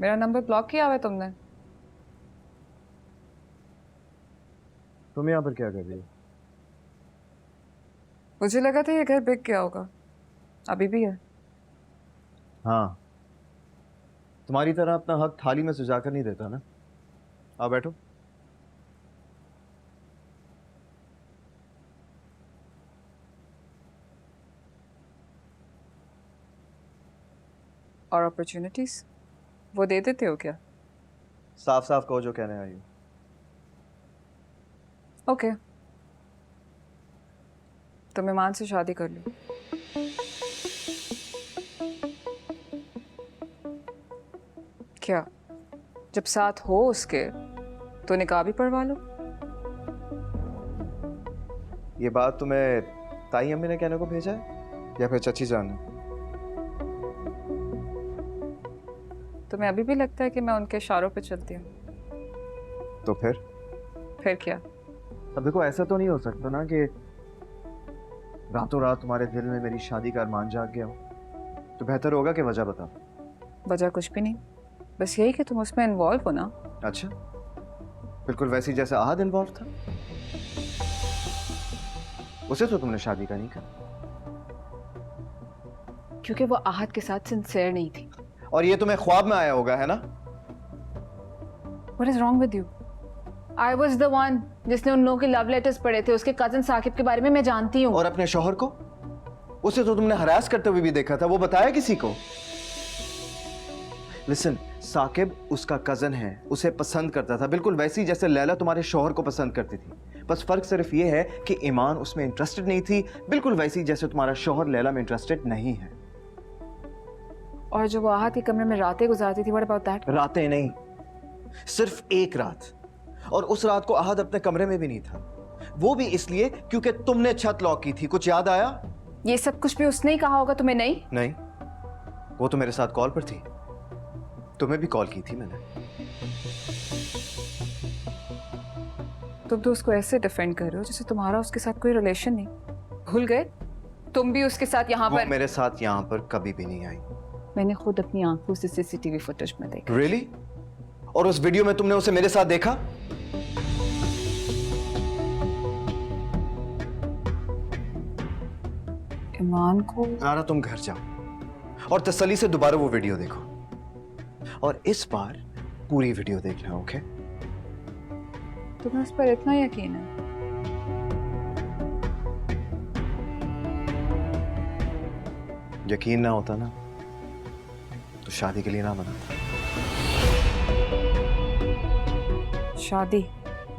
मेरा number block किया हुआ है तुमने। तुम यहाँ पर क्या कर रही हो? मुझे लगा था ये घर बिक गया होगा, अभी भी है। हाँ, तुम्हारी तरह अपना हक थाली में सजा कर नहीं देता ना। आओ बैठो। और अपॉर्चुनिटीज वो दे देते हो क्या? साफ साफ कहो जो कहने आई हो। ओके, तो ईमान से शादी कर लो। क्या जब साथ हो उसके तो निकाह भी पढ़वा लो। ये बात तुम्हें ताई अम्मी ने कहने को भेजा है या फिर चची जान ने? तुम्हें अभी भी लगता है कि मैं उनके इशारों पे चलती हूँ? तो फिर क्या? अब देखो, ऐसा तो नहीं हो सकता ना कि रातों रात तुम्हारे दिल में मेरी शादी का अरमान जाग गया हो। तो बेहतर होगा कि वजह बताओ। वजह कुछ भी नहीं, बस यही कि तुम उसमें इन्वॉल्व हो ना। अच्छा, बिल्कुल वैसी जैसे आहद इन्वॉल्व था। उसे तो तुमने शादी का नहीं कहा। क्योंकि वो आहद के साथ सिंसियर नहीं थी। और ये तुम्हें ख्वाब में आया होगा, है ना? What is wrong with you? I was the one जिसने उन लोगों के लव लेटर्स पढ़े थे। उसके कजन साकिब के बारे में मैं जानती हूँ। और अपने शौहर को? उसे तो तुमने हरास करते हुए भी देखा था। वो बताया किसी को? लिसन, साकिब उसका कजन है, उसे पसंद करता था, बिल्कुल वैसी जैसे लैला तुम्हारे शौहर को पसंद करती थी। बस फर्क सिर्फ ये है कि ईमान उसमें इंटरेस्टेड नहीं थी, बिल्कुल वैसी जैसे तुम्हारा शौहर लैला में इंटरेस्टेड नहीं है। और जो वो आहद के कमरे में रातें गुजारती थी, what about that? रातें नहीं, सिर्फ एक रात। और उस रात को आहद अपने कमरे में भी नहीं था। वो भी इसलिए क्योंकि तुमने छत लॉक की थी। कुछ याद आया? ये सब कुछ भी उसने ही कहा होगा, तुम्हें नहीं? नहीं, वो तो मेरे साथ कॉल पर थी। तुम्हें भी कॉल की थी मैंने। तुम तो उसको ऐसे डिफेंड कर रहे हो जैसे तुम्हारा उसके साथ कोई रिलेशन नहीं। भूल गए तुम भी उसके साथ यहाँ वो पर? मेरे साथ यहाँ पर कभी भी नहीं आई। मैंने खुद अपनी आंखों से सीसीटीवी फुटेज में देखा। Really? और उस वीडियो में तुमने उसे मेरे साथ देखा? ईमान को ज़ारा, तुम घर जाओ और तसल्ली से दोबारा वो वीडियो देखो, और इस बार पूरी वीडियो देखना, ओके? तुम्हें उस पर इतना यकीन है? यकीन ना होता ना तो शादी के लिए ना बनाता। शादी?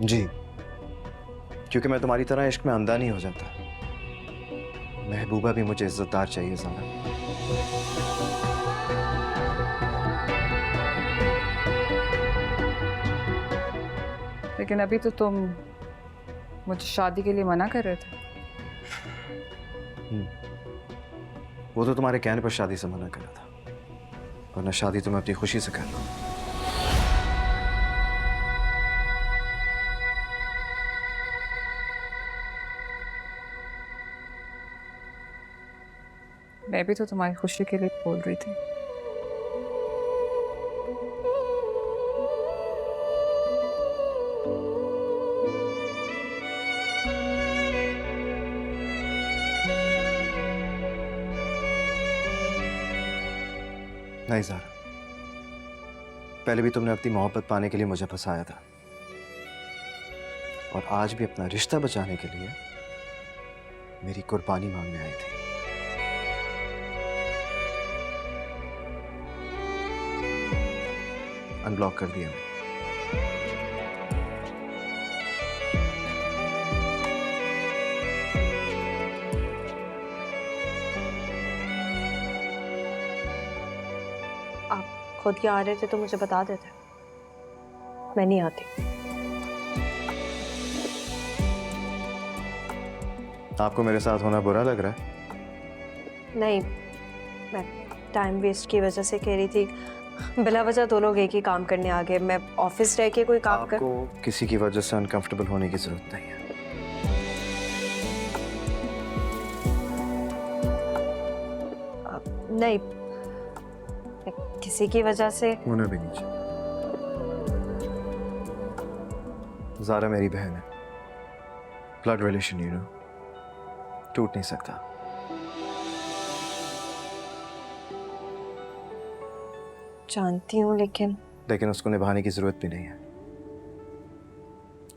जी, क्योंकि मैं तुम्हारी तरह इश्क में अंधा नहीं हो जाता। महबूबा भी मुझे इज्जतदार चाहिए ज़ारा। लेकिन अभी तो तुम मुझे शादी के लिए मना कर रहे थे। वो तो तुम्हारे कहने पर शादी से मना करा था, वरना शादी तुम्हें अपनी खुशी से कर लो। मैं भी तो तुम्हारी खुशी के लिए बोल रही थी। नहीं ज़ारा, पहले भी तुमने अपनी मोहब्बत पाने के लिए मुझे फंसाया था, और आज भी अपना रिश्ता बचाने के लिए मेरी कुर्बानी मांगने आई थी। अनब्लॉक कर दिया मैंने। आप खुद ही आ रहे थे तो मुझे बता देते, मैं नहीं आती। आपको मेरे साथ होना बुरा लग रहा है? नहीं, मैं टाइम वेस्ट की वजह से कह रही थी। बिला वजह दो लोग एक ही काम करने आ गए। मैं ऑफिस रह के कोई काम कर। आपको किसी की वजह से अनकंफर्टेबल होने की जरूरत नहीं है। नहीं, किसी की वजह से। होना भी नहीं चाहिए। ज़ारा मेरी बहन है, ब्लड रिलेशन, यू नो, टूट नहीं सकता। जानती हूँ, लेकिन उसको निभाने की जरूरत भी नहीं है।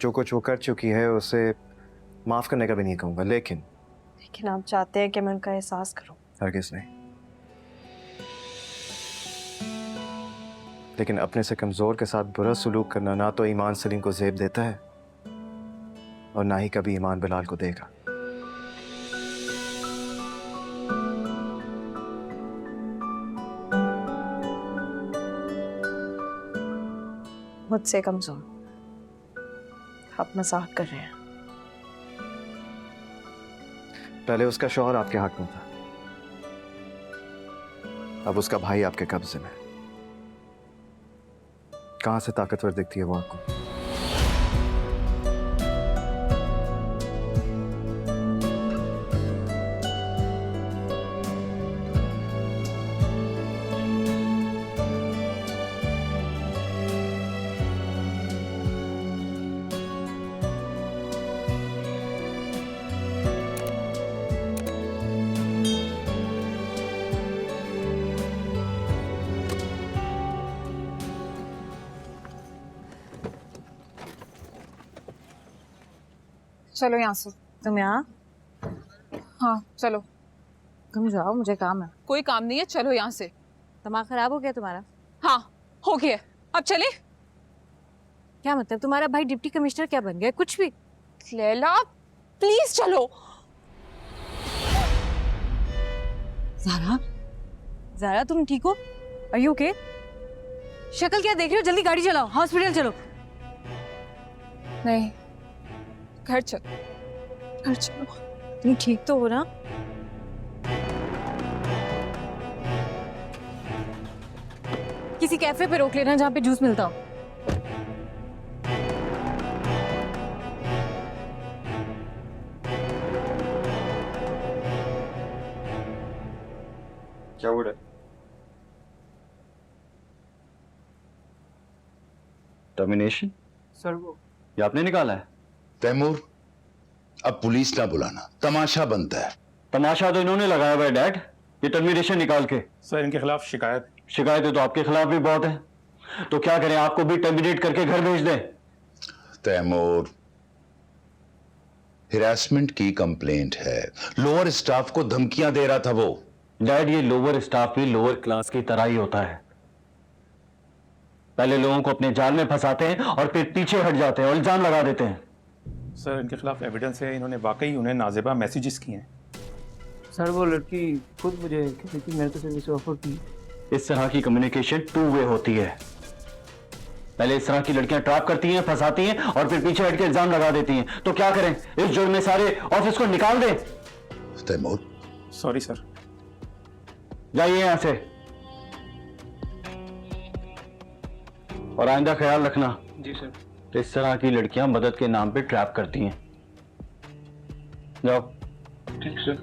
जो कुछ वो कर चुकी है उसे माफ करने का भी नहीं कहूंगा, लेकिन आप चाहते हैं कि मैं उनका एहसास करूँ। हरगिज़ नहीं। लेकिन अपने से कमजोर के साथ बुरा सलूक करना ना तो ईमान सलीम को ज़ेब देता है और ना ही कभी ईमान बिलाल को देगा। मुझसे कमजोर? आप मजाक कर रहे हैं। पहले उसका शौहर आपके हक में था, अब उसका भाई आपके कब्जे में। कहां से ताकतवर दिखती है वो आपको? चलो यहाँ से। तुम यहाँ? हाँ चलो। तुम जाओ, मुझे काम है। कोई काम नहीं है, चलो यहाँ से। दिमाग खराब हो गया तुम्हारा? हाँ हो गया, अब चले। क्या मतलब, तुम्हारा भाई डिप्टी कमिश्नर क्या बन गया? कुछ भी। लैला प्लीज चलो। ज़ारा, ज़ारा तुम ठीक हो? Are you okay? शक्ल क्या देख रहे हो? जल्दी गाड़ी चलाओ, हॉस्पिटल चलो। नहीं, घर चलो, घर चलो। तुम ठीक तो हो ना? किसी कैफे पे रोक लेना जहाँ पे जूस मिलता हो। क्या हुआ? टर्मिनेशन? सर वो ये आपने निकाला है? तैमूर, अब पुलिस ना बुलाना, तमाशा बनता है। तमाशा तो इन्होंने लगाया हुआ है डैड, ये टर्मिनेशन निकाल के। सर इनके खिलाफ शिकायतें तो आपके खिलाफ भी बहुत है, तो क्या करें, आपको भी टर्मिनेट करके घर भेज दें? तैमूर, हिरासमेंट की कंप्लेंट है, लोअर स्टाफ को धमकियां दे रहा था वो। डैड, ये लोअर स्टाफ भी लोअर क्लास की तरह ही होता है। पहले लोगों को अपने जाल में फंसाते हैं और फिर पीछे हट जाते हैं और इल्जाम लगा देते हैं। सर इनके खिलाफ एविडेंस है, इन्होंने वाकई उन्हें नाजेबा मैसेजेस किए हैं। सर वो लड़की खुद मुझे कहती थी, मैंने तो सिर्फ इसे ऑफर की। इस तरह की कम्युनिकेशन टू वे होती है। पहले इस तरह की लड़कियां ट्रैप करती हैं, फंसाती हैं और फिर पीछे हट के इल्जाम लगा देती हैं। तो क्या करें, इस जुर्म में सारे ऑफिस को निकाल दें? Taimur, sorry sir. जाइए यहां से, और आइंदा ख्याल रखना। जी सर। इस तरह की लड़कियां मदद के नाम पे ट्रैप करती हैं। जाओ। ठीक सर।